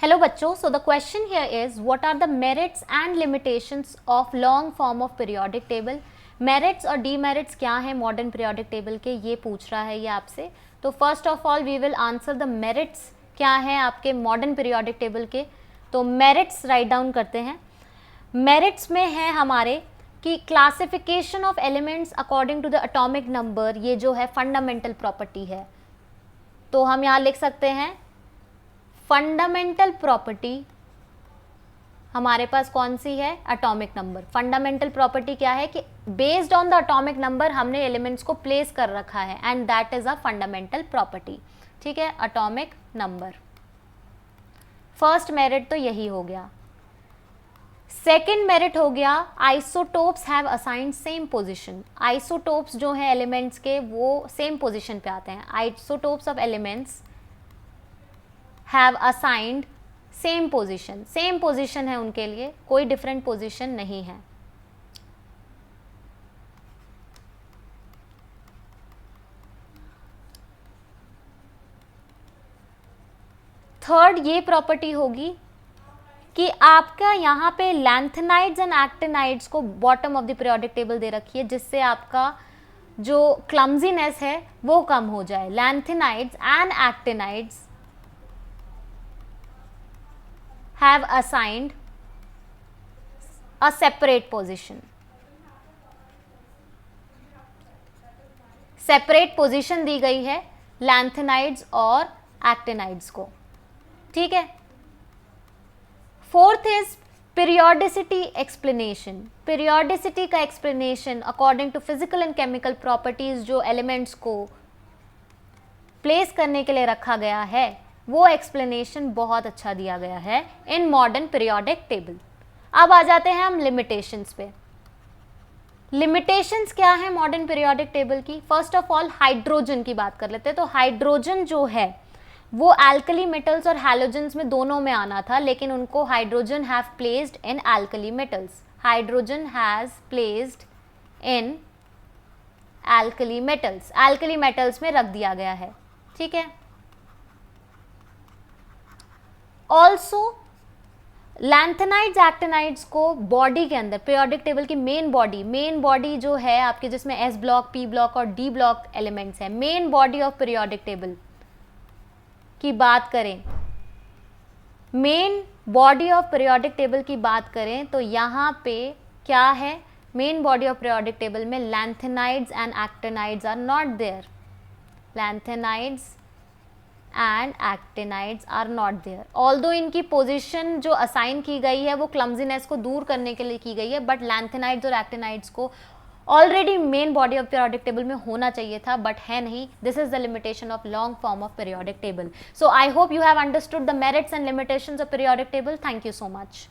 Hello बच्चों, so the question here is what are the merits and limitations of long form of periodic table? merits और demerits क्या है modern periodic table के, ये पूछ रहा है ये आपसे. तो first of all we will answer the merits क्या है आपके modern periodic table के. तो merits write down करते हैं. merits में है हमारे कि classification of elements according to the atomic number, ये जो है fundamental property है. तो हम यहाँ लिख सकते हैं फंडामेंटल प्रॉपर्टी हमारे पास कौन सी है, एटॉमिक नंबर. फंडामेंटल प्रॉपर्टी क्या है कि based on the atomic number हमने एलिमेंट्स को प्लेस कर रखा है and that is a fundamental property. ठीक है, एटॉमिक नंबर. फर्स्ट मेरिट तो यही हो गया. सेकेंड मेरिट हो गया isotopes have assigned same position. Isotopes जो है एलिमेंट्स के वो सेम पोजिशन पे आते हैं. Isotopes of elements have assigned same position. Same position है उनके लिए, कोई डिफरेंट पोजिशन नहीं है. थर्ड ये प्रॉपर्टी होगी कि आपका यहाँ पे लैंथेनाइड्स एंड एक्टिनाइड्स को bottom of the periodic table दे रखी है जिससे आपका जो क्लमजीनेस है वो कम हो जाए. Lanthanides and actinides have assigned a separate position. Separate position दी गई है लैंथेनाइड्स और एक्टिनाइड्स को. ठीक है. Fourth is periodicity explanation. Periodicity का explanation according to physical and chemical properties जो एलिमेंट्स को प्लेस करने के लिए रखा गया है वो एक्सप्लेनेशन बहुत अच्छा दिया गया है इन मॉडर्न पीरियोडिक टेबल. अब आ जाते हैं हम लिमिटेशंस पे. लिमिटेशंस क्या है मॉडर्न पीरियोडिक टेबल की. फर्स्ट ऑफ ऑल हाइड्रोजन की बात कर लेते हैं. तो हाइड्रोजन जो है वो एल्कली मेटल्स और हैलोजेंस में दोनों में आना था, लेकिन उनको hydrogen have placed in alkali metals. Hydrogen has placed in alkali metals. Alkali metals में रख दिया गया है. ठीक है. ऑल्सो लैंथेनाइड्स एक्टिनाइड्स को बॉडी के अंदर पीरियोडिक टेबल की मेन बॉडी जो है आपके जिसमें एस ब्लॉक, पी ब्लॉक और डी ब्लॉक एलिमेंट्स हैं. Main body of periodic table की बात करें, main body of periodic table की बात करें तो यहाँ पे क्या है, main body of periodic table में lanthanides and actinides are not there. Lanthanides and actinides are not there. Although इनकी पोजीशन जो असाइन की गई है वो क्लमजीनेस को दूर करने के लिए की गई है, बट लैंथेनाइड्स और एक्टिनाइड्स को already main body of periodic table में होना चाहिए था, बट है नहीं. This is the limitation of long form of periodic table. So I hope you have understood the merits and limitations of periodic table. Thank you so much.